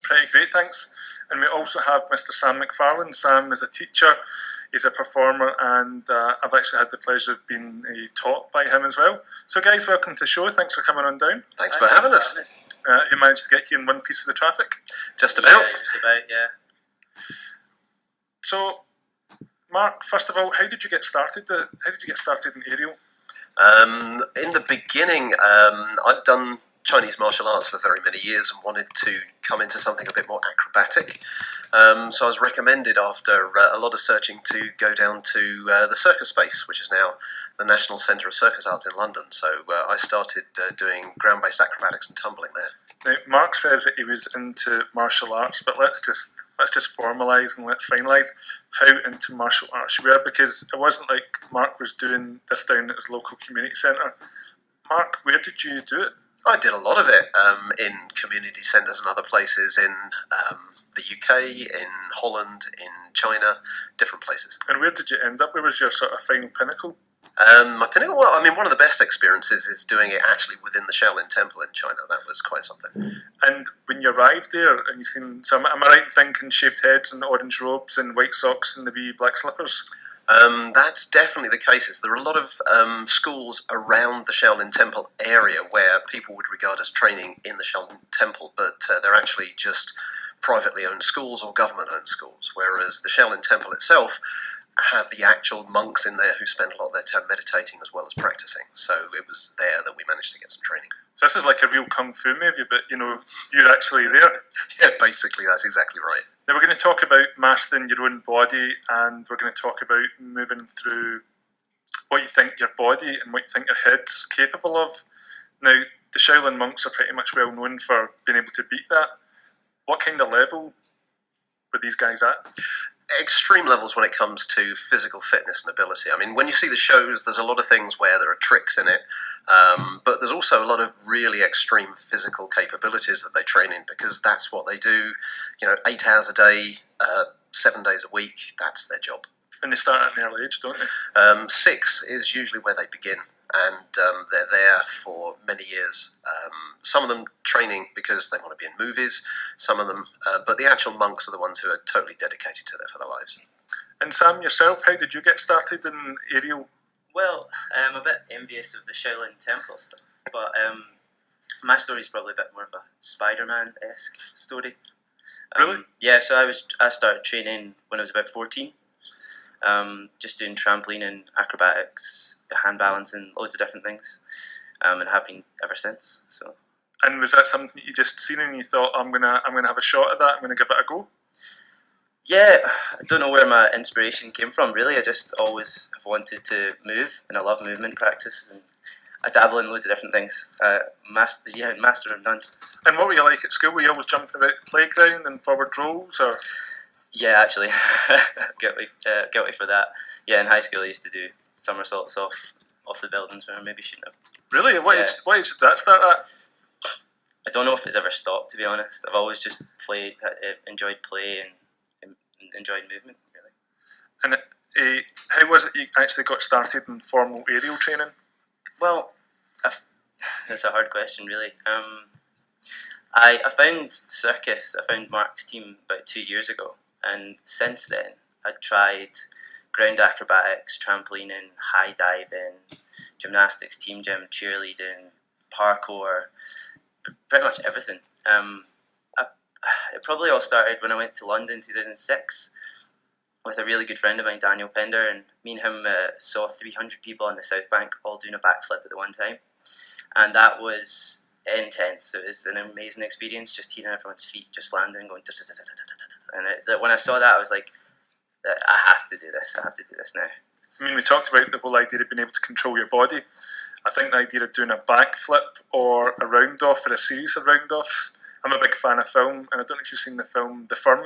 Pretty great, thanks. And we also have Mr. Sam McFarlane. Sam is a teacher, he's a performer, and I've actually had the pleasure of being taught by him as well. So guys, welcome to the show. Thanks for coming on down. Thanks for having us. Who managed to get here in one piece of the traffic? Just about. Yeah. So, Mark, first of all, how did you get started? How did you get started in aerial? In the beginning, I'd done Chinese martial arts for very many years and wanted to come into something a bit more acrobatic. So I was recommended after a lot of searching to go down to the circus space, which is now the National Centre of Circus Art in London. So I started doing ground-based acrobatics and tumbling there. Now, Mark says that he was into martial arts, but let's just formalise and let's finalise how into martial arts you were, because it wasn't like Mark was doing this down at his local community centre. Mark, where did you do it? I did a lot of it in community centres and other places in the UK, in Holland, in China, different places. And where did you end up? Where was your sort of final pinnacle? My pinnacle, well, I mean, one of the best experiences is doing it actually within the Shaolin Temple in China. That was quite something. And when you arrived there and you seen, so am I right in thinking shaved heads and orange robes and white socks and the wee black slippers? That's definitely the case. There are a lot of schools around the Shaolin Temple area where people would regard as training in the Shaolin Temple, but they're actually just privately owned schools or government-owned schools, whereas the Shaolin Temple itself have the actual monks in there who spend a lot of their time meditating as well as practicing. So it was there that we managed to get some training. So this is like a real kung fu movie, but you're actually there. Yeah, basically that's exactly right. Now we're going to talk about mastering your own body, and we're going to talk about moving through what you think your body and what you think your head's capable of. Now, the Shaolin monks are pretty much well known for being able to beat that. What kind of level were these guys at? Extreme levels when it comes to physical fitness and ability. I mean, when you see the shows, there's a lot of things where there are tricks in it, but there's also a lot of really extreme physical capabilities that they train in, because that's what they do, 8 hours a day, 7 days a week, that's their job. And they start at an early age, don't they? 6 is usually where they begin, and they're there for many years. Some of them training because they want to be in movies, some of them, but the actual monks are the ones who are totally dedicated to it for their lives. And Sam, yourself, how did you get started in aerial? Well, I'm a bit envious of the Shaolin Temple stuff, but my story's probably a bit more of a Spider-Man-esque story. Really? Yeah, so I started training when I was about 14. Just doing trampoline and acrobatics, hand balancing, loads of different things, and have been ever since. So. And was that something that you just seen and you thought, I'm gonna have a shot at that, I'm gonna give it a go? Yeah, I don't know where my inspiration came from really. I just always have wanted to move, and I love movement practice, and I dabble in loads of different things. Master of none. And what were you like at school? Were you always jumping about the playground and forward rolls, or? Yeah, actually, guilty for that. Yeah, in high school I used to do somersaults off the buildings when I maybe shouldn't have. Really? What age did that start at? I don't know if it's ever stopped, to be honest. I've always just enjoyed play and enjoyed movement, really. And how was it you actually got started in formal aerial training? Well, that's a hard question, really. I found circus, I found Mark's team about 2 years ago, and since then I tried ground acrobatics, trampolining, high diving, gymnastics, team gym, cheerleading, parkour, pretty much everything. It probably all started when I went to London in 2006 with a really good friend of mine, Daniel Pender, and me and him saw 300 people on the South Bank all doing a backflip at the one time, and that was intense. It was an amazing experience, just hearing everyone's feet just landing, going, and when I saw that, I was like, I have to do this. I have to do this now. I mean, we talked about the whole idea of being able to control your body. I think the idea of doing a backflip or a round-off or a series of round-offs. I'm a big fan of film, and I don't know if you've seen the film The Firm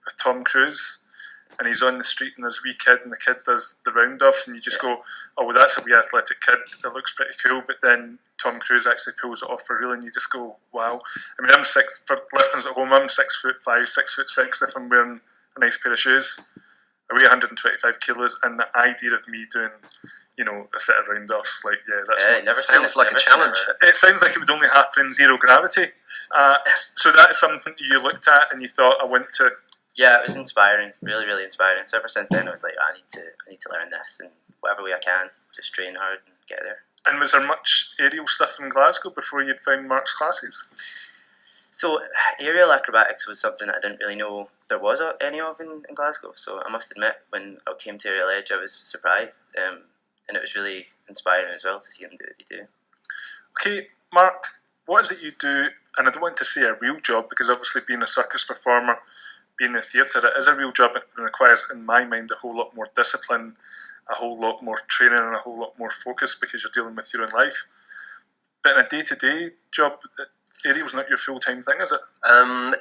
with Tom Cruise. And he's on the street and there's a wee kid and the kid does the round-offs and you just go, oh, well, that's a wee athletic kid, that looks pretty cool, but then Tom Cruise actually pulls it off for real and you just go, wow. I mean, for listeners at home, I'm 6'5", 6'6", if I'm wearing a nice pair of shoes. I weigh 125 kilos, and the idea of me doing, a set of round-offs, like, yeah, that's it never sounds like a challenge. It sounds like it would only happen in zero gravity. So that is something you looked at and you thought, I want to. Yeah, it was inspiring, really, really inspiring. So ever since then, I was like, I need to learn this, and whatever way I can, just train hard and get there. And was there much aerial stuff in Glasgow before you'd found Mark's classes? So aerial acrobatics was something that I didn't really know there was any of in Glasgow. So I must admit, when I came to Aerial Edge, I was surprised, and it was really inspiring as well to see them do what they do. Okay, Mark, what is it you do? And I don't want to say a real job, because obviously being a circus performer, being in the theatre, it is a real job. It requires, in my mind, a whole lot more discipline, a whole lot more training, and a whole lot more focus, because you're dealing with your own life. But in a day-to-day job, aerial's not your full-time thing, is it?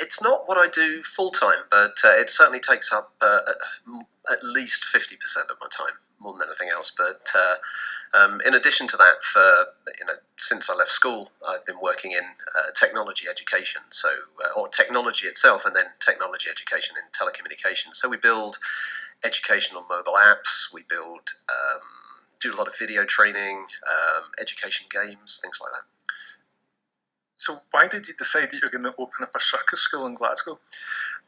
It's not what I do full-time, but it certainly takes up at least 50% of my time, more than anything else. But in addition to that, since I left school, I've been working in technology education, or technology itself, and then technology education in telecommunications. So we build educational mobile apps, we do a lot of video training, education games, things like that. So why did you decide that you're going to open up a circus school in Glasgow?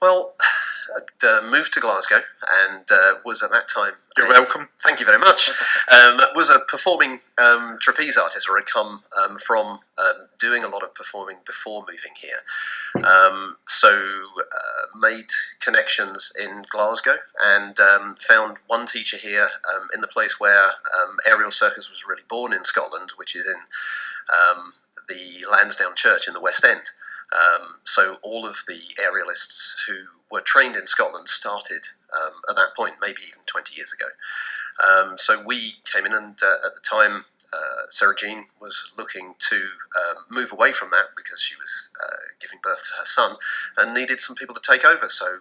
Well, I'd moved to Glasgow and was at that time... You're welcome. Thank you very much. Was a performing trapeze artist, or had come from doing a lot of performing before moving here. So made connections in Glasgow and found one teacher here in the place where aerial circus was really born in Scotland, which is in the Lansdowne Church in the West End. So all of the aerialists who were trained in Scotland started at that point, maybe even 20 years ago. So we came in, and at the time Sarah Jean was looking to move away from that because she was giving birth to her son and needed some people to take over. So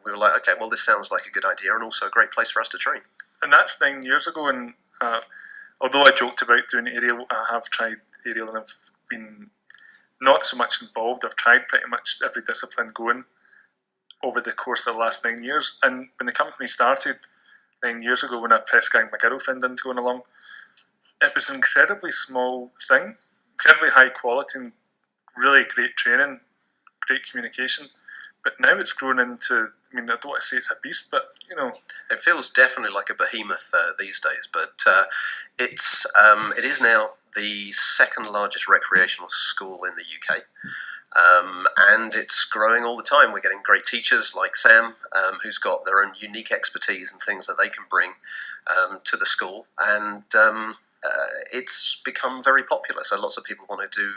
we were like, okay, well, this sounds like a good idea and also a great place for us to train. And that's 9 years ago, and although I joked about doing aerial, I have tried aerial and I've been not so much involved. I've tried pretty much every discipline going over the course of the last 9 years. And when the company started 9 years ago, when I press ganged my girlfriend into going along, it was an incredibly small thing, incredibly high quality and really great training, great communication. But now it's grown into, I mean, I don't want to say it's a beast, but, you know. It feels definitely like a behemoth these days, but it is now the second largest recreational school in the UK. And it's growing all the time. We're getting great teachers like Sam, who's got their own unique expertise and things that they can bring to the school. And it's become very popular. So lots of people want to do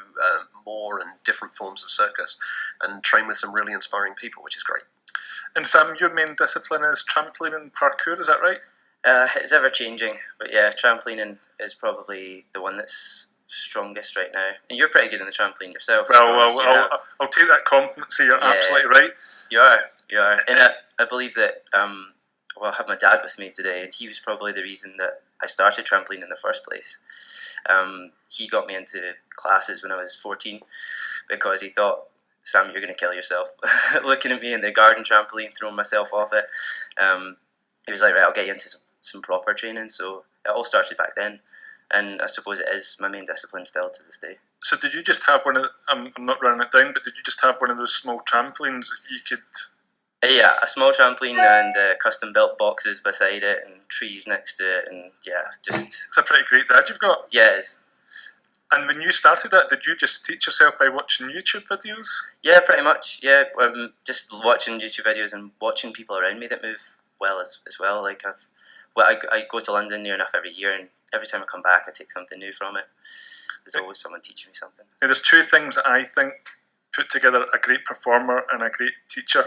more and different forms of circus and train with some really inspiring people, which is great. And Sam, your main discipline is trampoline and parkour, is that right? It's ever changing, but yeah, trampolining is probably the one that's strongest right now. And you're pretty good in the trampoline yourself. Well, I'll take that compliment. So you're absolutely right. You are. And I believe that. I have my dad with me today, and he was probably the reason that I started trampoline in the first place. He got me into classes when I was 14 because he thought, Sam, you're going to kill yourself. Looking at me in the garden trampoline, throwing myself off it. He was like, right, I'll get you into some proper training. So it all started back then, and I suppose it is my main discipline still to this day. So did you just have one of, I'm not running it down, but did you just have one of those small trampolines that you could... Yeah, a small trampoline and custom built boxes beside it and trees next to it, and yeah, just... It's a pretty great dad you've got. Yeah, it is. And when you started that, did you just teach yourself by watching YouTube videos? Yeah, pretty much, yeah. Just watching YouTube videos and watching people around me that move well as well. Like I go to London near enough every year, and every time I come back I take something new from it. There's always someone teaching me something. Now, there's two things that I think put together a great performer and a great teacher.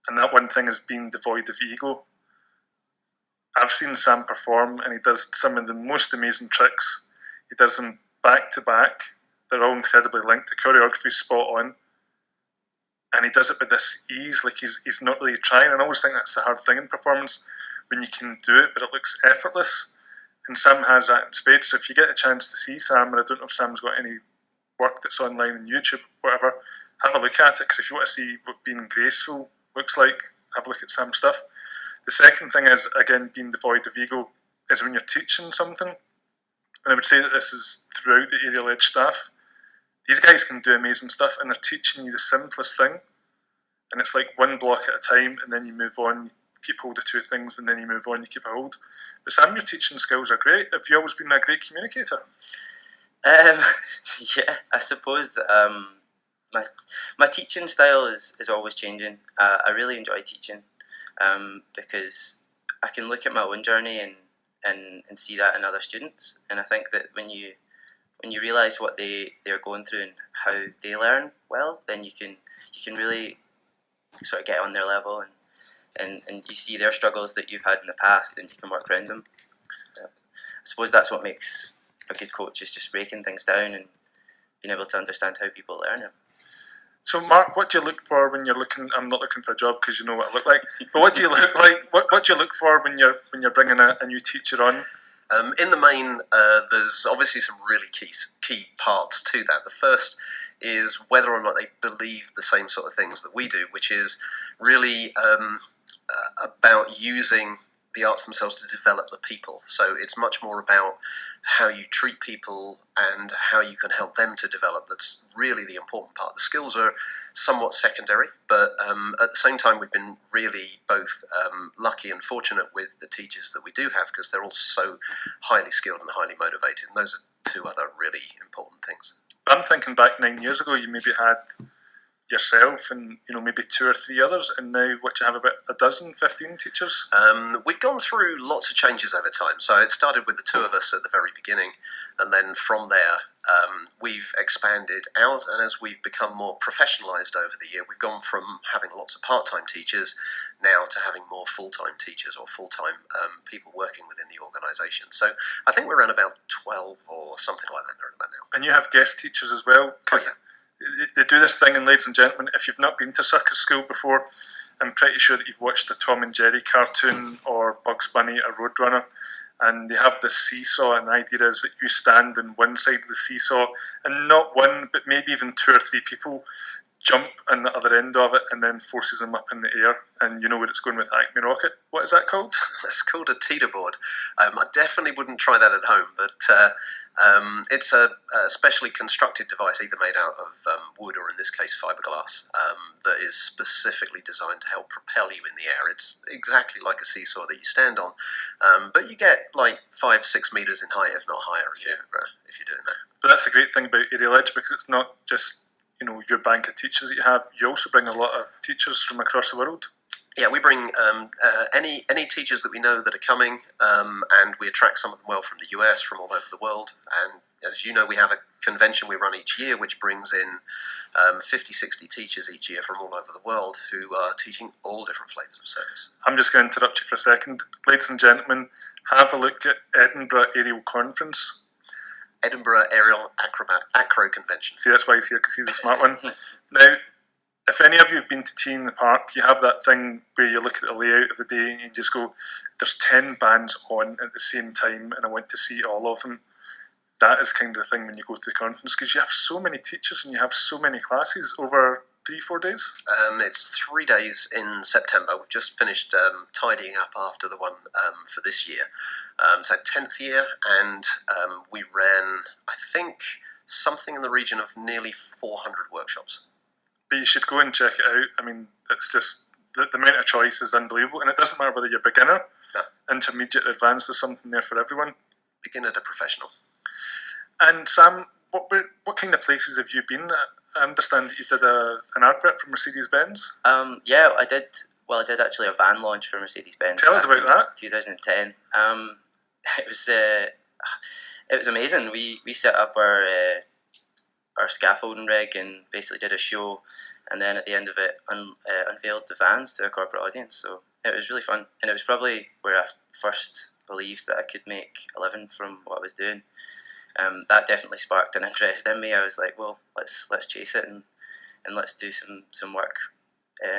And that one thing is being devoid of ego. I've seen Sam perform, and he does some of the most amazing tricks. He does them back to back. They're all incredibly linked. The choreography's spot on. And he does it with this ease, like he's not really trying. And I always think that's the hard thing in performance, when you can do it, but it looks effortless. And Sam has that in spades. So if you get a chance to see Sam, and I don't know if Sam's got any work that's online on YouTube, whatever, have a look at it, because if you want to see what being graceful looks like, have a look at Sam's stuff. The second thing is, again, being devoid of ego, is when you're teaching something, and I would say that this is throughout the Aerial Edge staff, these guys can do amazing stuff, and they're teaching you the simplest thing, and it's like one block at a time, and then you move on, you keep hold of two things, and then you move on, you keep a hold. But Sam, your teaching skills are great. Have you always been a great communicator? Yeah, I suppose my teaching style is always changing. I really enjoy teaching because I can look at my own journey and see that in other students, and I think that when you realise what they're going through and how they learn well, then you can really sort of get on their level and you see their struggles that you've had in the past, and you can work around them. I suppose that's what makes a good coach, is just breaking things down and being able to understand how people learn them. So, Mark, what do you look for when you're looking? I'm not looking for a job because you know what I look like. But what do you look like? What do you look for when you're bringing a new teacher on? In the main, there's obviously some really key parts to that. The first is whether or not they believe the same sort of things that we do, which is really about using the arts themselves to develop the people. So it's much more about how you treat people and how you can help them to develop. That's really the important part. The skills are somewhat secondary, but at the same time, we've been really both lucky and fortunate with the teachers that we do have, because they're all so highly skilled and highly motivated. And those are two other really important things. I'm thinking back 9 years ago, you maybe had yourself and maybe 2 or 3 others, and now what, you have about a dozen, 15 teachers? We've gone through lots of changes over time. So it started with the two of us at the very beginning, and then from there we've expanded out, and as we've become more professionalised over the year, we've gone from having lots of part-time teachers now to having more full-time teachers or full-time people working within the organisation. So I think we're around about 12 or something like that about now. And you have guest teachers as well? Oh, yeah. They do this thing, and ladies and gentlemen, if you've not been to circus school before, I'm pretty sure that you've watched the Tom and Jerry cartoon or Bugs Bunny or Roadrunner, and they have this seesaw, and the idea is that you stand on one side of the seesaw, and not one, but maybe even 2 or 3 people jump on the other end of it, and then forces them up in the air, and you know where it's going with Acme Rocket. What is that called? That's called a teeterboard. I definitely wouldn't try that at home, but it's a specially constructed device, either made out of wood or in this case fiberglass, that is specifically designed to help propel you in the air. It's exactly like a seesaw that you stand on, but you get like 5-6 meters in height, if not higher, if you're doing that. But that's the great thing about Aerial Edge, because it's not just your bank of teachers that you have. You also bring a lot of teachers from across the world. Yeah, we bring any teachers that we know that are coming, and we attract some of them well from the US, from all over the world. And as you know, we have a convention we run each year, which brings in 50-60 teachers each year from all over the world who are teaching all different flavours of circus. I'm just going to interrupt you for a second. Ladies and gentlemen, have a look at Edinburgh Aerial Conference. Edinburgh Aerial Acro Convention. See, that's why he's here, because he's a smart one. Now, if any of you have been to Tea in the Park, you have that thing where you look at the layout of the day and you just go, there's 10 bands on at the same time and I want to see all of them. That is kind of the thing when you go to the conference, because you have so many teachers and you have so many classes over 3-4 days. It's 3 days in September. We've just finished tidying up after the one for this year. It's our 10th year, and we ran, I think, something in the region of nearly 400 workshops. But you should go and check it out. I mean, it's just, the amount of choice is unbelievable, and it doesn't matter whether you're beginner, intermediate, advanced, there's something there for everyone. Beginner to professional. And Sam, what kind of places have you been? I understand that you did an advert for Mercedes-Benz. Yeah, I did. Well, I did actually a van launch for Mercedes-Benz. Tell us about that. 2010. It was amazing. We set up our scaffolding rig and basically did a show, and then at the end of it unveiled the vans to a corporate audience. So it was really fun, and it was probably where I first believed that I could make a living from what I was doing. That definitely sparked an interest in me. I was like, well, let's chase it and let's do some work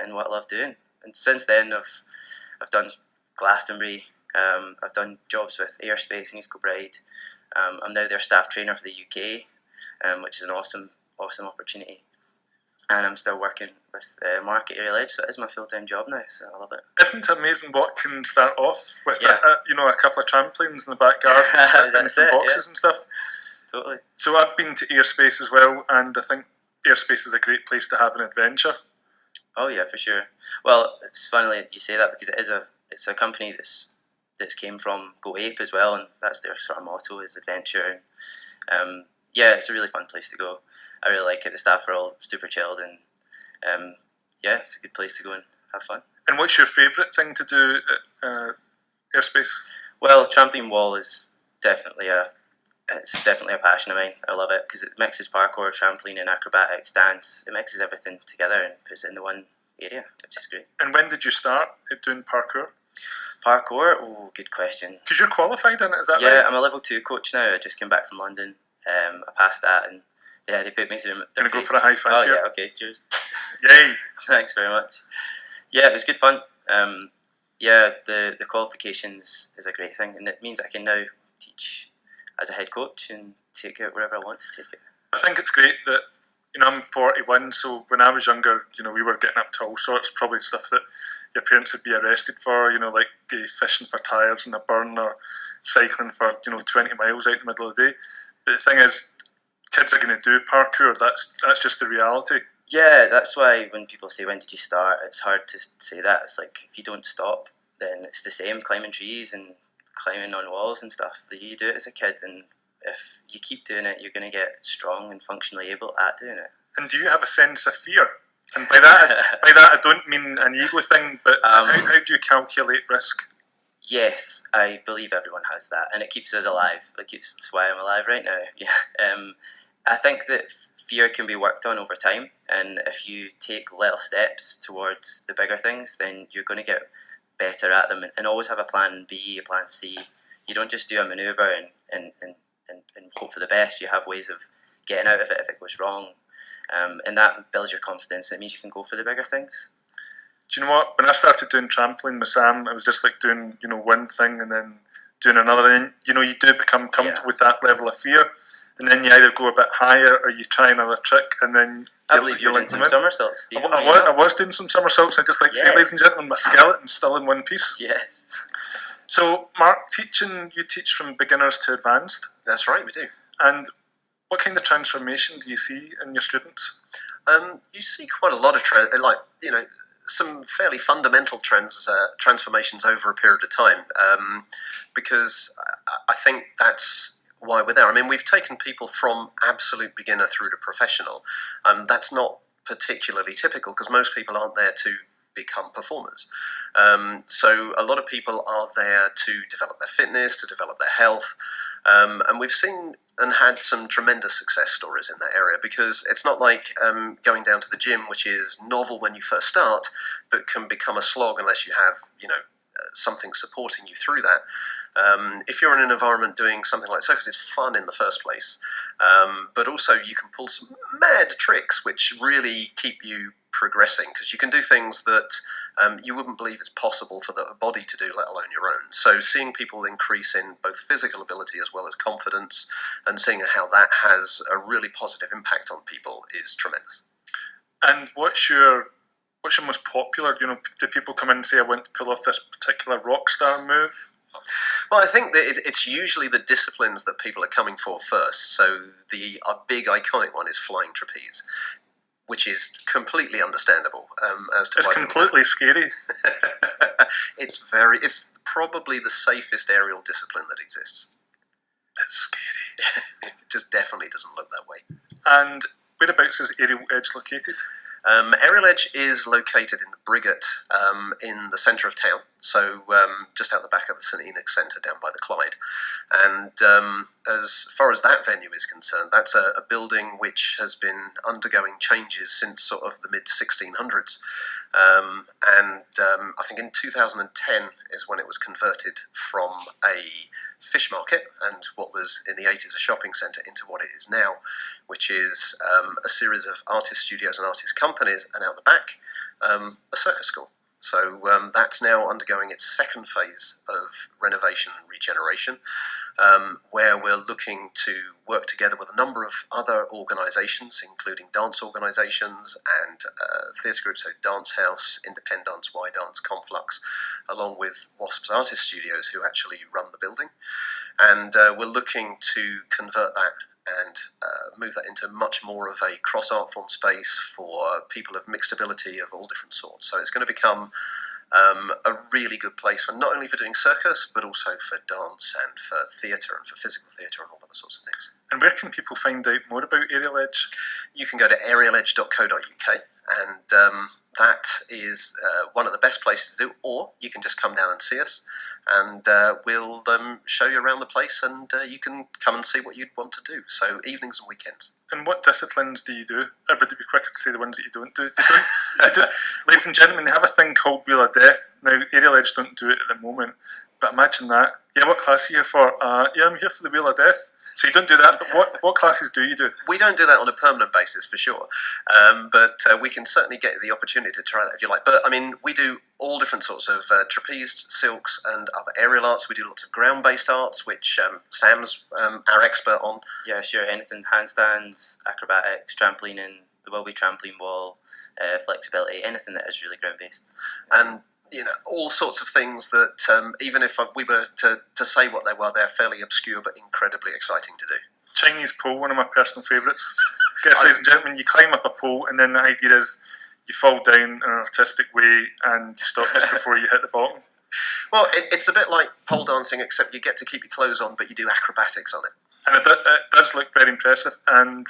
in what I love doing. And since then, I've done Glastonbury. I've done jobs with Airspace and East Kilbride. I'm now their staff trainer for the UK, which is an awesome opportunity. And I'm still working with Mark at Aerial Edge, so it is my full-time job now, so I love it. Isn't it amazing what can start off with a couple of trampolines in the back garden, and some boxes and stuff? totally. So I've been to Airspace as well, and I think Airspace is a great place to have an adventure. Oh yeah, for sure. Well, it's funny that you say that because it's a company that's came from Go Ape as well, and that's their sort of motto is adventure. Yeah, it's a really fun place to go. I really like it. The staff are all super chilled, and yeah, it's a good place to go and have fun. And what's your favourite thing to do at Airspace? Well, trampoline wall is definitely a passion of mine. I love it because it mixes parkour, trampoline, and acrobatics, dance. It mixes everything together and puts it in the one area, which is great. And when did you start doing parkour? Parkour? Oh, good question. Because you're qualified in it, is that right? Yeah, I'm a level 2 coach now. I just came back from London. I passed that, and yeah, they put me through. Gonna go for a high five Oh here? yeah, okay, cheers. Yay! Thanks very much. Yeah, it was good fun. Yeah, the qualifications is a great thing, and it means I can now teach as a head coach and take it wherever I want to take it. I think it's great that, I'm 41, so when I was younger, we were getting up to all sorts, probably stuff that your parents would be arrested for, like fishing for tyres in a burn or cycling for, 20 miles out in the middle of the day. But the thing is, kids are going to do parkour, that's just the reality. Yeah, that's why when people say, when did you start, it's hard to say that. It's like, if you don't stop, then it's the same, climbing trees and climbing on walls and stuff. You do it as a kid, and if you keep doing it, you're going to get strong and functionally able at doing it. And do you have a sense of fear? And by that I don't mean an ego thing, but how do you calculate risk? Yes, I believe everyone has that, and it keeps us alive. That's why I'm alive right now. Yeah, I think that fear can be worked on over time, and if you take little steps towards the bigger things, then you're going to get better at them, and always have a plan B, a plan C. You don't just do a manoeuvre and hope for the best. You have ways of getting out of it if it goes wrong, and that builds your confidence. It means you can go for the bigger things. Do you know what? When I started doing trampoline with Sam, it was just like doing, one thing and then doing another. And you do become comfortable with that level of fear. And then you either go a bit higher or you try another trick, and then I believe you're doing some somersaults, Stephen. I was doing some somersaults. I just like to say, ladies and gentlemen, my skeleton's still in one piece. Yes. So, Mark, you teach from beginners to advanced. That's right, we do. And what kind of transformation do you see in your students? You see quite a lot of some fairly fundamental transformations over a period of time, because I think that's why we're there. I mean, we've taken people from absolute beginner through to professional. That's not particularly typical because most people aren't there to become performers. So a lot of people are there to develop their fitness, to develop their health, and we've seen and had some tremendous success stories in that area, because it's not like going down to the gym, which is novel when you first start, but can become a slog unless you have, something supporting you through that. If you're in an environment doing something like circus, it's fun in the first place, but also you can pull some mad tricks which really keep you progressing, because you can do things that you wouldn't believe it's possible for the body to do, let alone your own. So seeing people increase in both physical ability as well as confidence, and seeing how that has a really positive impact on people is tremendous. And what's your most popular, do people come in and say, I want to pull off this particular rock star move? Well, I think that it's usually the disciplines that people are coming for first. So a big iconic one is flying trapeze, which is completely understandable as to it's why completely scary. It's probably the safest aerial discipline that exists. It's scary. It just definitely doesn't look that way. And whereabouts is Aerial Edge located? Aerial Edge is located in the Briggate, in the centre of town, so just out the back of the St Enoch Centre down by the Clyde. And as far as that venue is concerned, that's a building which has been undergoing changes since sort of the mid-1600s. I think in 2010 is when it was converted from a fish market and what was in the 80s a shopping centre into what it is now, which is a series of artist studios and artist companies, and out the back, a circus school. So that's now undergoing its second phase of renovation and regeneration, where we're looking to work together with a number of other organisations, including dance organisations and theatre groups, so Dance House, Independent Dance, Y Dance, Conflux, along with Wasps Artist Studios, who actually run the building. And we're looking to convert that and move that into much more of a cross art form space for people of mixed ability of all different sorts. So it's going to become a really good place for not only for doing circus, but also for dance and for theatre and for physical theatre and all other sorts of things. And where can people find out more about Aerial Edge? You can go to aerialedge.co.uk, and that is one of the best places to do, or you can just come down and see us, and we'll show you around the place, and you can come and see what you'd want to do. So evenings and weekends. And what disciplines do you do? Or would it be quicker to say the ones that you don't do? Ladies and gentlemen, they have a thing called Wheel of Death. Now, Aerial Edge don't do it at the moment, but imagine that. Yeah, what class are you here for? Yeah, I'm here for the Wheel of Death. So you don't do that, but what classes do you do? We don't do that on a permanent basis, for sure, but we can certainly get you the opportunity to try that if you like. But, I mean, we do all different sorts of trapeze, silks, and other aerial arts. We do lots of ground-based arts, which Sam's our expert on. Yeah, sure, anything handstands, acrobatics, trampolining, there will be trampoline wall, flexibility, anything that is really ground-based. And all sorts of things that even if we were to say what they were, they're fairly obscure but incredibly exciting to do. Chinese pole, one of my personal favourites. Guess, ladies and gentlemen, you climb up a pole, and then the idea is you fall down in an artistic way and you stop just before you hit the bottom. Well, it's a bit like pole dancing, except you get to keep your clothes on, but you do acrobatics on it. And it does look very impressive, and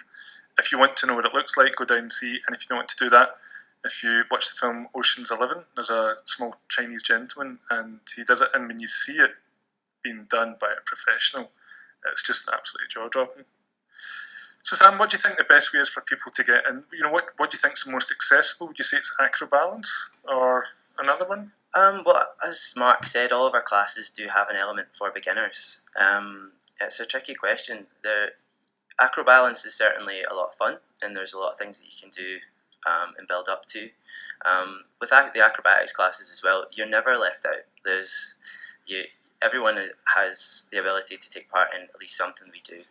if you want to know what it looks like, go down and see. And if you don't want to do that, if you watch the film Ocean's 11, there's a small Chinese gentleman, and he does it, and when you see it being done by a professional, it's just absolutely jaw-dropping. So Sam, what do you think the best way is for people to get in? What do you think is the most accessible? Would you say it's acrobalance or another one? Well, as Mark said, all of our classes do have an element for beginners. It's a tricky question. The acrobalance is certainly a lot of fun, and there's a lot of things that you can do and build up to. With the acrobatics classes as well, you're never left out. Everyone has the ability to take part in at least something we do.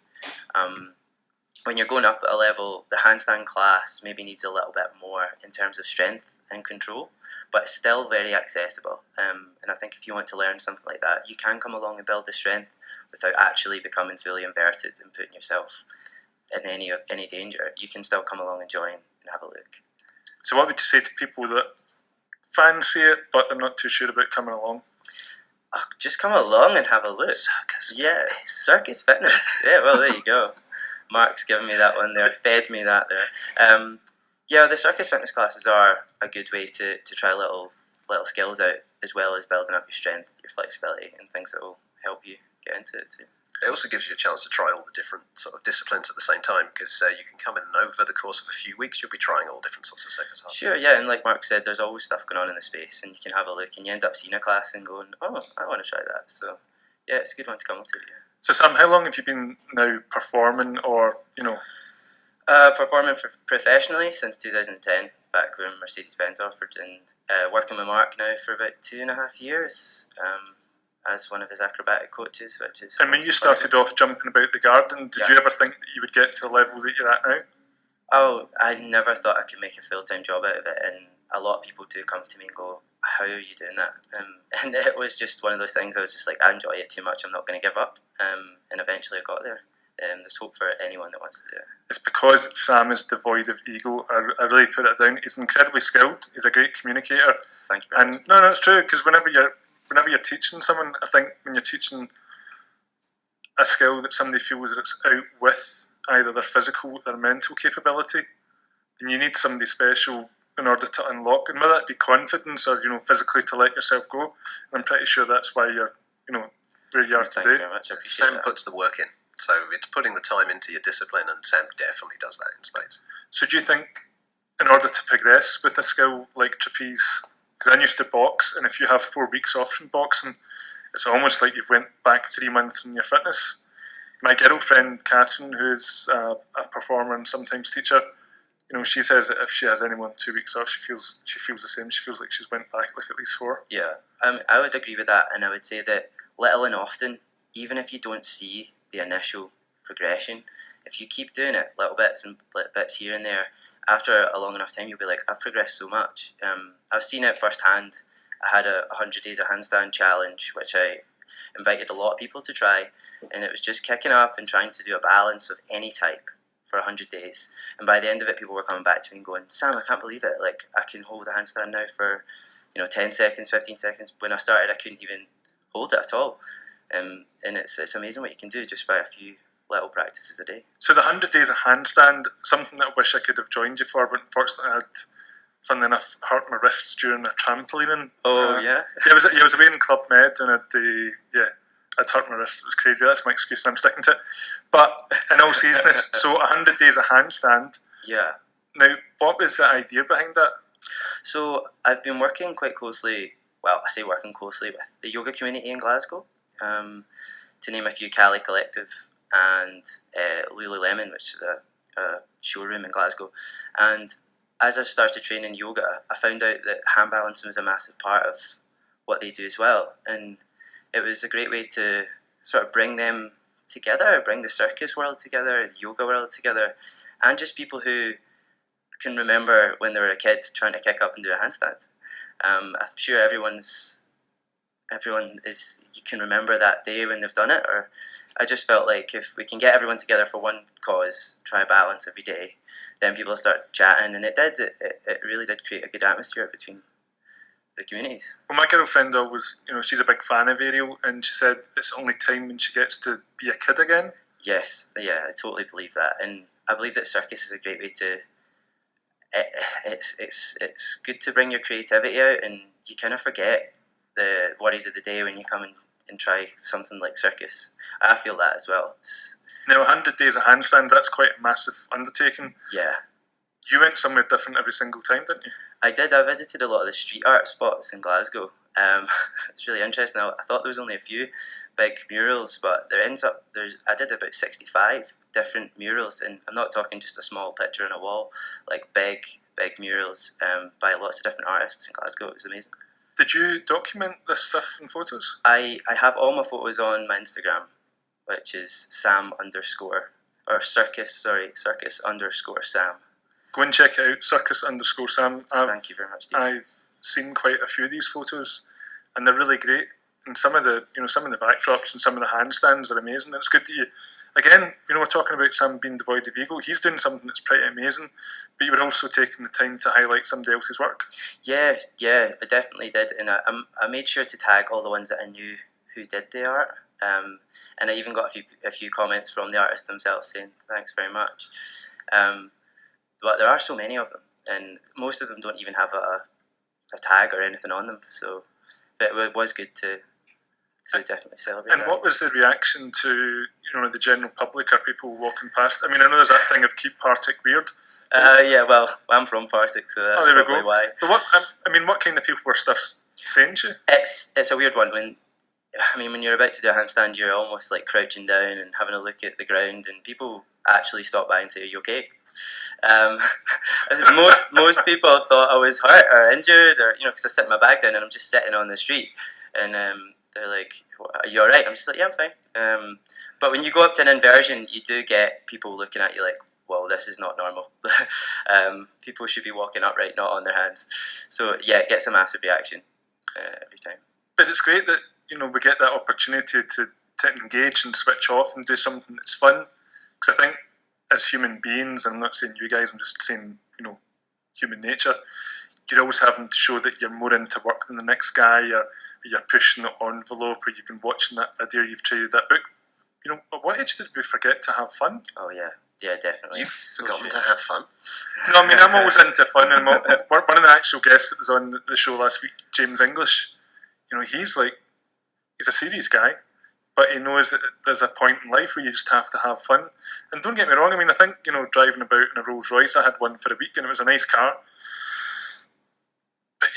When you're going up a level, the handstand class maybe needs a little bit more in terms of strength and control, but it's still very accessible. And I think if you want to learn something like that, you can come along and build the strength without actually becoming fully inverted and putting yourself in any danger. You can still come along and join and have a look. So what would you say to people that fancy it, but they're not too sure about coming along? Oh, just come along and have a look. Circus fitness. Circus fitness. Yeah, well, there you go. Mark's given me that one there, fed me that there. Yeah, the circus fitness classes are a good way to try little skills out, as well as building up your strength, your flexibility, and things that will help you get into it too. It also gives you a chance to try all the different sort of disciplines at the same time, because you can come in and over the course of a few weeks, you'll be trying all different sorts of circus arts. Sure, yeah, and like Mark said, there's always stuff going on in the space, and you can have a look, and you end up seeing a class and going, oh, I want to try that. So, yeah, it's a good one to come to. Yeah. So Sam, how long have you been now performing, or performing professionally since 2010, back when Mercedes-Benz offered, and working with Mark now for about 2.5 years. As one of his acrobatic coaches, which is. And when you started off jumping about the garden, did you ever think that you would get to the level that you're at now? Oh, I never thought I could make a full-time job out of it, and a lot of people do come to me and go, how are you doing that? And it was just one of those things, I was just like, I enjoy it too much, I'm not going to give up, and eventually I got there. There's hope for anyone that wants to do it. It's because Sam is devoid of ego. I really put it down. He's incredibly skilled, he's a great communicator. Thank you very much. No, it's true, because whenever you're teaching someone, I think when you're teaching a skill that somebody feels that it's out with either their physical or their mental capability, then you need somebody special in order to unlock, and whether it be confidence or physically to let yourself go. And I'm pretty sure that's why you're where you are today. Thank you very much. Sam puts the work in, so it's putting the time into your discipline, and Sam definitely does that in spades. So do you think, in order to progress with a skill like trapeze, because I used to box, and if you have 4 weeks off from boxing, it's almost like you've went back 3 months in your fitness. My girlfriend Catherine, who's a performer and sometimes teacher, she says that if she has any more than 2 weeks off, she feels the same. She feels like she's went back like at least 4. Yeah, I would agree with that, and I would say that little and often, even if you don't see the initial progression, if you keep doing it, little bits and bits here and there, after a long enough time, you'll be like, I've progressed so much. I've seen it firsthand. I had a 100 days of handstand challenge, which I invited a lot of people to try, and it was just kicking up and trying to do a balance of any type for 100 days. And by the end of it, people were coming back to me and going, Sam, I can't believe it. Like, I can hold a handstand now for 10 seconds, 15 seconds. When I started, I couldn't even hold it at all. And it's amazing what you can do just by a few little practices a day. So the 100 days of handstand, something that I wish I could have joined you for, but unfortunately I had, funnily enough, hurt my wrists during a trampolining. Oh, yeah? Yeah, I was away in Club Med, and I'd hurt my wrist. It was crazy. That's my excuse, and I'm sticking to it. But in all seriousness, so 100 days of handstand. Yeah. Now, what was the idea behind that? So I've been working quite closely, well, I say working closely with the yoga community in Glasgow, to name a few, Cali Collective and Lululemon, which is a showroom in Glasgow. And as I started training yoga, I found out that hand balancing was a massive part of what they do as well. And it was a great way to sort of bring them together, bring the circus world together, the yoga world together, and just people who can remember when they were a kid trying to kick up and do a handstand. I'm sure everyone you can remember that day when they've done it. Or I just felt like if we can get everyone together for one cause, try balance every day, then people start chatting, and it really did create a good atmosphere between the communities. Well, my girlfriend always, she's a big fan of Ariel, and she said it's only time when she gets to be a kid again. Yes, yeah, I totally believe that, and I believe that circus is a great way to. It's good to bring your creativity out, and you kind of forget the worries of the day when you come and try something like circus. I feel that as well. Now, 100 days of handstand, that's quite a massive undertaking. Yeah. You went somewhere different every single time, didn't you? I did. I visited a lot of the street art spots in Glasgow. It's really interesting. I thought there was only a few big murals, but I did about 65 different murals, and I'm not talking just a small picture on a wall, like big murals by lots of different artists in Glasgow. It was amazing. Did you document this stuff in photos? I have all my photos on my Instagram, which is circus_Sam. Go and check it out, circus_Sam. Thank you very much, Steve. I've seen quite a few of these photos, and they're really great. And some of the backdrops and some of the handstands are amazing. And it's good that you, again, we're talking about Sam being devoid of ego. He's doing something that's pretty amazing, but you were also taking the time to highlight somebody else's work. Yeah, I definitely did, and I made sure to tag all the ones that I knew who did the art. And I even got a few comments from the artists themselves saying thanks very much. But there are so many of them, and most of them don't even have a tag or anything on them. So, but it was good to definitely celebrate. And what was the reaction to the general public or people walking past? I mean, I know there's that thing of keep Partick weird. Yeah, well, I'm from Partick, so that's probably why. But what kind of people were saying to you? It's a weird one when you're about to do a handstand, you're almost like crouching down and having a look at the ground, and people actually stop by and say, "Are you okay?" Most people thought I was hurt or injured, or because I set my bag down and I'm just sitting on the street, and they're like, "Are you all right?" I'm just like, "Yeah, I'm fine." But when you go up to an inversion, you do get people looking at you like, "Well, this is not normal." People should be walking upright, not on their hands. So yeah, it gets a massive reaction every time. But it's great that we get that opportunity to engage and switch off and do something that's fun. Because I think as human beings, I'm not saying you guys, I'm just saying human nature, you're always having to show that you're more into work than the next guy, or you're pushing the envelope, or you've been watching that video, you've traded that book. At what age did we forget to have fun? Oh yeah, definitely. You've forgotten to have fun? No, I'm always into fun, and one of the actual guests that was on the show last week, James English, he's a serious guy, but he knows that there's a point in life where you just have to have fun. And don't get me wrong, I think, driving about in a Rolls Royce, I had one for a week and it was a nice car. But,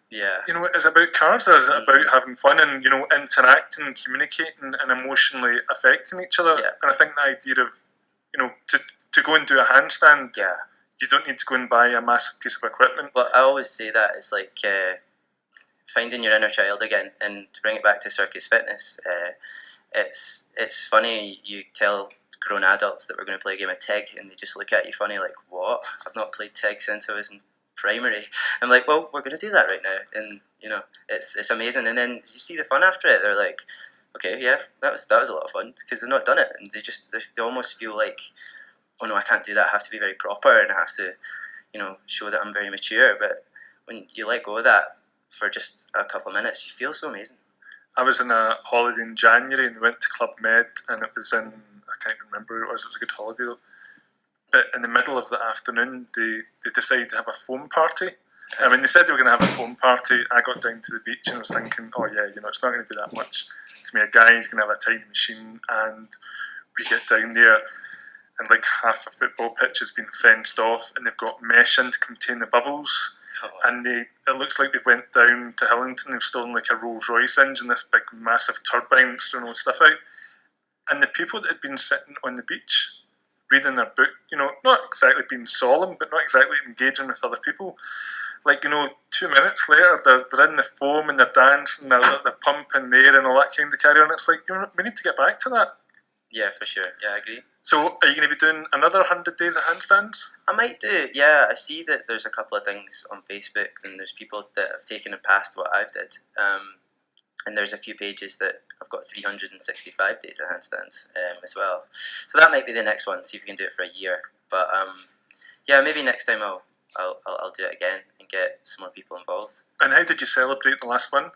yeah. It's about cars, or is it about having fun and, interacting and communicating and emotionally affecting each other? Yeah. And I think the idea of, to go and do a handstand, yeah, you don't need to go and buy a massive piece of equipment. Well, I always say that it's like finding your inner child again, and to bring it back to circus fitness, it's funny, you tell grown adults that we're going to play a game of TIG and they just look at you funny like, what? I've not played TIG since I was in primary. I'm like, well, we're going to do that right now, and it's amazing. And then you see the fun after it. They're like, okay, yeah, that was a lot of fun, because they've not done it, and they almost feel like, oh no, I can't do that. I have to be very proper, and I have to, show that I'm very mature. But when you let go of that for just a couple of minutes, you feel so amazing. I was in a holiday in January and went to Club Med, and it was I can't even remember where it was. It was a good holiday though. But in the middle of the afternoon, they decided to have a foam party. And when they said they were going to have a foam party, I got down to the beach and I was thinking, oh yeah, it's not going to be that much. It's going to be a guy, he's going to have a tiny machine, and we get down there, and like half a football pitch has been fenced off, and they've got mesh in to contain the bubbles. And it looks like they went down to Hillington. They've stolen like a Rolls Royce engine, this big massive turbine that's throwing all stuff out. And the people that had been sitting on the beach reading their book, not exactly being solemn, but not exactly engaging with other people. Like, 2 minutes later, they're in the foam and they're dancing, they're pumping there and all that kind of carry on. It's like, we need to get back to that. Yeah, for sure. Yeah, I agree. So, are you going to be doing another 100 days of handstands? I might do, yeah. I see that there's a couple of things on Facebook, and there's people that have taken and passed what I've did. And there's a few pages that I've got 365 days of handstands as well. So that might be the next one, see if we can do it for a year. But yeah, maybe next time I'll do it again and get some more people involved. And how did you celebrate the last one?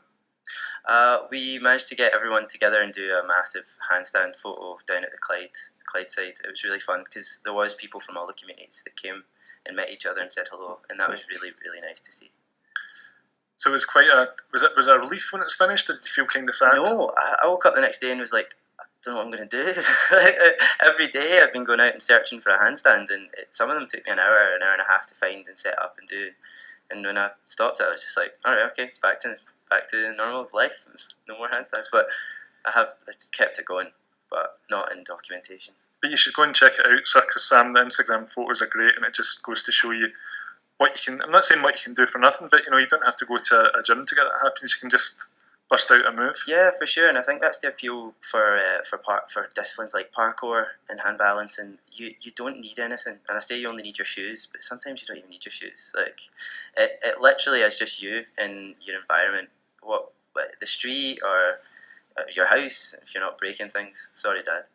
We managed to get everyone together and do a massive handstand photo down at the Clyde side. It was really fun because there was people from all the communities that came and met each other and said hello, and that was really, really nice to see. So it was was it a relief when it was finished, or did you feel kind of sad? No, I woke up the next day and was like, I don't know what I'm going to do. Every day I've been going out and searching for a handstand, and some of them took me an hour and a half to find and set up and do. And when I stopped it, I was just like, all right, okay, back to normal life. No more handstands. But I just kept it going, but not in documentation. But you should go and check it out, Circus Sam. The Instagram photos are great, and it just goes to show you what you can. I'm not saying what you can do for nothing, but you don't have to go to a gym to get that happen. You can just bust out a move. Yeah, for sure, and I think that's the appeal for disciplines like parkour and hand balance. And you don't need anything. And I say you only need your shoes, but sometimes you don't even need your shoes. Like it literally is just you and your environment. What the street or your house, if you're not breaking things. Sorry, Dad.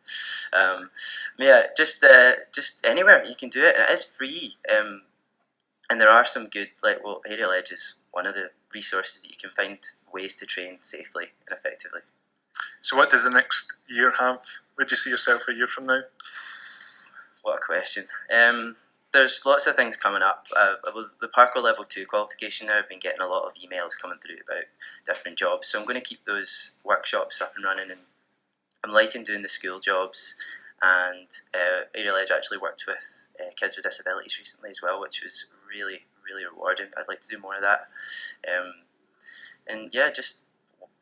Yeah, just anywhere you can do it, and it is free. And there are some good, Aerial Edge is one of the resources that you can find ways to train safely and effectively. So what does the next year have? Where do you see yourself a year from now? What a question. There's lots of things coming up. With the Parkour Level 2 qualification now, I've been getting a lot of emails coming through about different jobs. So I'm going to keep those workshops up and running, and I'm liking doing the school jobs. And Aerial Edge actually worked with kids with disabilities recently as well, which was really, really rewarding. I'd like to do more of that. And yeah, just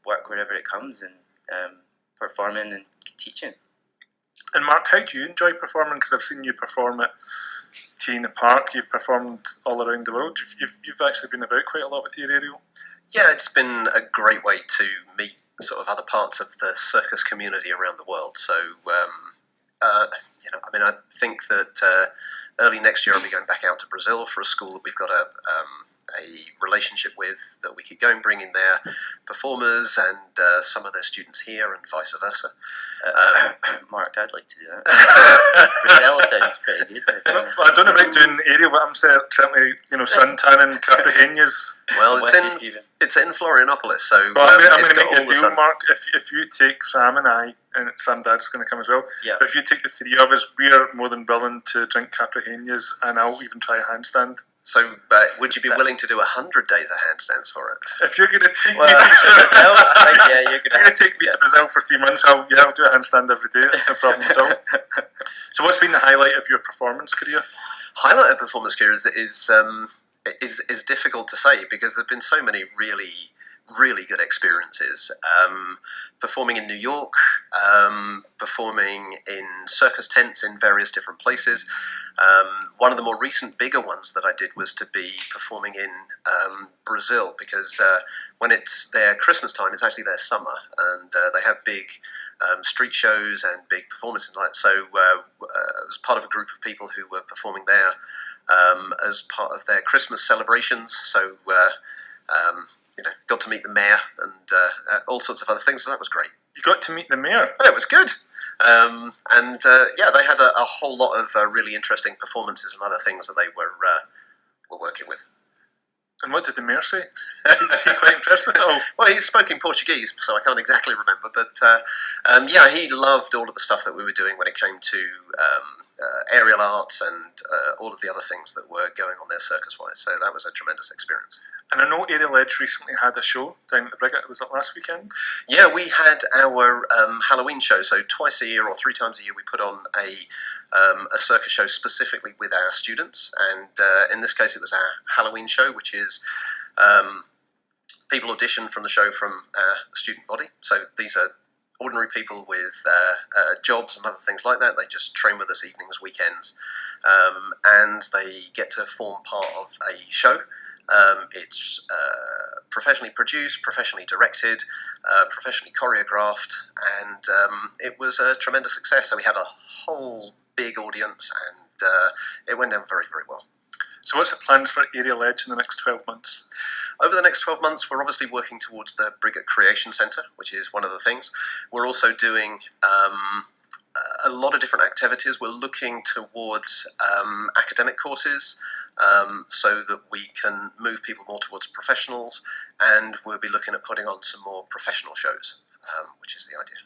work wherever it comes, and performing and teaching. And Mark, how do you enjoy performing? Because I've seen you perform at Tea in the Park. You've performed all around the world. You've actually been about quite a lot with your aerial. Yeah, it's been a great way to meet sort of other parts of the circus community around the world. So, I think that early next year I'll be going back out to Brazil for a school that we've got a relationship with, that we could go and bring in their performers and some of their students here, and vice versa. Mark, I'd like to do that. Brazil sounds pretty good. I don't know about doing aerial, but I'm certainly suntanning Capraheñas. Well, it's in Florianopolis, so I'm going to make you a deal, Mark. If you take Sam and I, and Sam Dad's going to come as well. Yeah. But if you take the three of us, we are more than willing to drink Capraheñas, and I'll even try a handstand. So, would you be willing to do 100 days of handstands for it? If you're going to take me to Brazil, you're going to take me to Brazil for 3 months, I'll do a handstand every day. That's no problem at all. So, what's been the highlight of your performance career? Highlight of performance career is difficult to say, because there've been so many really good experiences. Performing in New York, performing in circus tents in various different places. One of the more recent bigger ones that I did was to be performing in Brazil, because when it's their Christmas time, it's actually their summer, and they have big street shows and big performances like that. So I was part of a group of people who were performing there as part of their Christmas celebrations. So got to meet the mayor and all sorts of other things, so that was great. You got to meet the mayor? Oh, it was good. They had a whole lot of really interesting performances and other things that they were working with. And what did the mayor say? Was he quite impressed with it all? Well, he spoke in Portuguese, so I can't exactly remember. But he loved all of the stuff that we were doing when it came to aerial arts and all of the other things that were going on there circus-wise. So that was a tremendous experience. And I know Aerial Edge recently had a show down at the Brigade. Was it last weekend? Yeah, we had our Halloween show. So twice a year or 3 times a year we put on a circus show specifically with our students. And in this case it was our Halloween show, which is people audition from the show from our student body. So these are ordinary people with jobs and other things like that. They just train with us evenings, weekends, and they get to form part of a show. It's professionally produced, professionally directed, professionally choreographed, and it was a tremendous success. So we had a whole big audience, and it went down very, very well. So what's the plans for Aerial Edge in the next 12 months? Over the next 12 months, we're obviously working towards the Brigade Creation Centre, which is one of the things. We're also doing a lot of different activities. We're looking towards academic courses so that we can move people more towards professionals, and we'll be looking at putting on some more professional shows, which is the idea.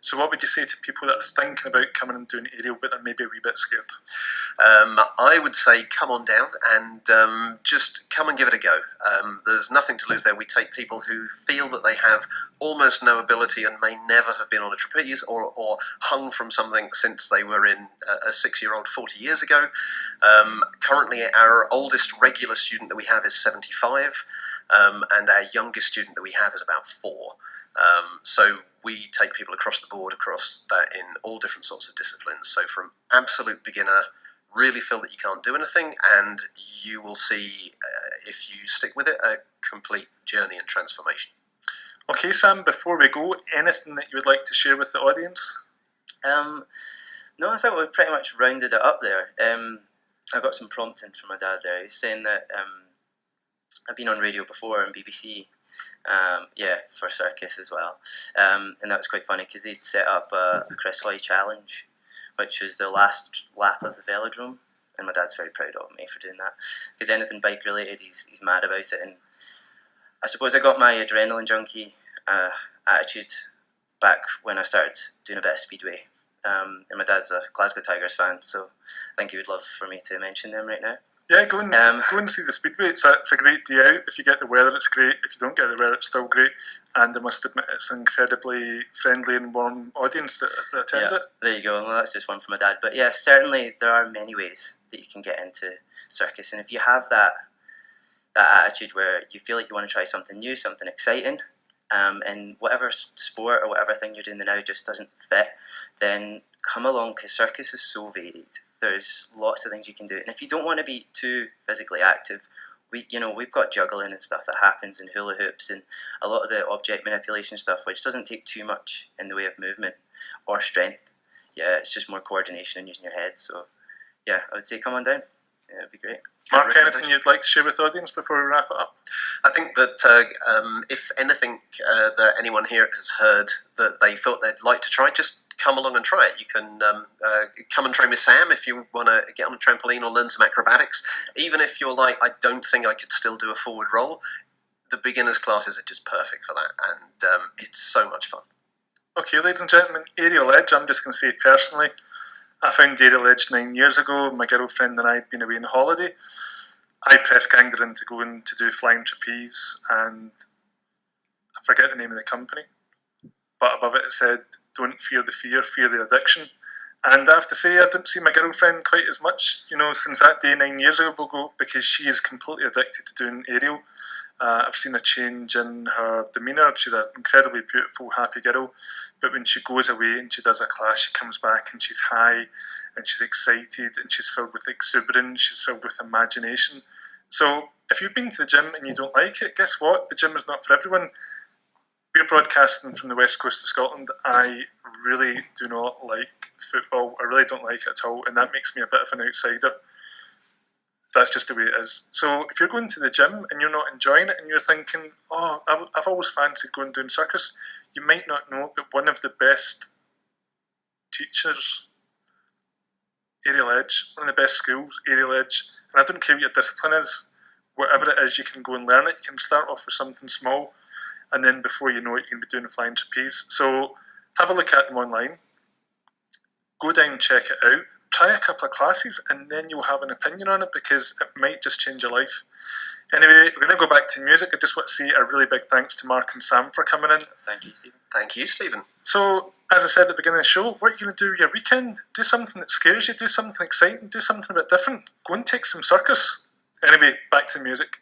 So what would you say to people that are thinking about coming and doing aerial but they're maybe a wee bit scared? I would say come on down and just come and give it a go. There's nothing to lose there. We take people who feel that they have almost no ability and may never have been on a trapeze or hung from something since they were in a 6-year-old 40 years ago. Currently our oldest regular student that we have is 75 and our youngest student that we have is about 4. So we take people across the board, across that in all different sorts of disciplines. So from absolute beginner, really feel that you can't do anything, and you will see, if you stick with it, a complete journey and transformation. Okay, Sam, before we go, anything that you would like to share with the audience? No, I thought we pretty much rounded it up there. I got some prompting from my dad there. He was saying that I've been on radio before on BBC, for circus as well, and that was quite funny because they'd set up a Chris Hoy challenge, which was the last lap of the velodrome, and my dad's very proud of me for doing that, because anything bike related he's mad about it. And I suppose I got my adrenaline junkie attitude back when I started doing a bit of speedway, and my dad's a Glasgow Tigers fan, so I think he would love for me to mention them right now. Yeah, go and see the speedway. It's a great day out. If you get the weather, it's great. If you don't get the weather, it's still great. And I must admit, it's an incredibly friendly and warm audience that attend it. There you go. Well, that's just one for my dad. But yeah, certainly there are many ways that you can get into circus. And if you have that attitude where you feel like you want to try something new, something exciting, and whatever sport or whatever thing you're doing now just doesn't fit, then come along, because circus is so varied. There's lots of things you can do, and if you don't want to be too physically active, we've got juggling and stuff that happens, and hula hoops, and a lot of the object manipulation stuff, which doesn't take too much in the way of movement or strength. Yeah, it's just more coordination and using your head. So yeah, I would say come on down. Yeah, it'd be great. Mark, anything you'd like to share with the audience before we wrap it up? I think that if anything that anyone here has heard that they thought they'd like to try, just come along and try it. You can come and train with Sam if you want to get on a trampoline or learn some acrobatics. Even if you're like, I don't think I could still do a forward roll, the beginners classes are just perfect for that, and it's so much fun. Okay, ladies and gentlemen, Aerial Edge, I'm just going to say personally, I found Aerial Edge 9 years ago. My girlfriend and I had been away on holiday. I pressed Camglen to go in to do flying trapeze, and I forget the name of the company, but above it said, "Don't fear the fear, fear the addiction." And I have to say, I don't see my girlfriend quite as much, since that day 9 years ago, because she is completely addicted to doing aerial. I've seen a change in her demeanour. She's an incredibly beautiful, happy girl, but when she goes away and she does a class, she comes back and she's high and she's excited and she's filled with exuberance, she's filled with imagination. So if you've been to the gym and you don't like it, guess what? The gym is not for everyone. We're broadcasting from the west coast of Scotland. I really do not like football. I really don't like it at all, and that makes me a bit of an outsider. that's just the way it is. So if you're going to the gym and you're not enjoying it and you're thinking, oh, I've always fancied going doing circus, you might not know, but one of the best teachers, Aerial Edge, one of the best schools, Aerial Edge, and I don't care what your discipline is, whatever it is, you can go and learn it. You can start off with something small, and then before you know it, you can be doing flying trapeze. So have a look at them online, go down, check it out, try a couple of classes, and then you'll have an opinion on it, because it might just change your life. Anyway, we're going to go back to music. I just want to say a really big thanks to Mark and Sam for coming in. Thank you, Stephen. Thank you, Stephen. So, as I said at the beginning of the show, what are you going to do your weekend? Do something that scares you, do something exciting, do something a bit different. Go and take some circus. Anyway, back to music.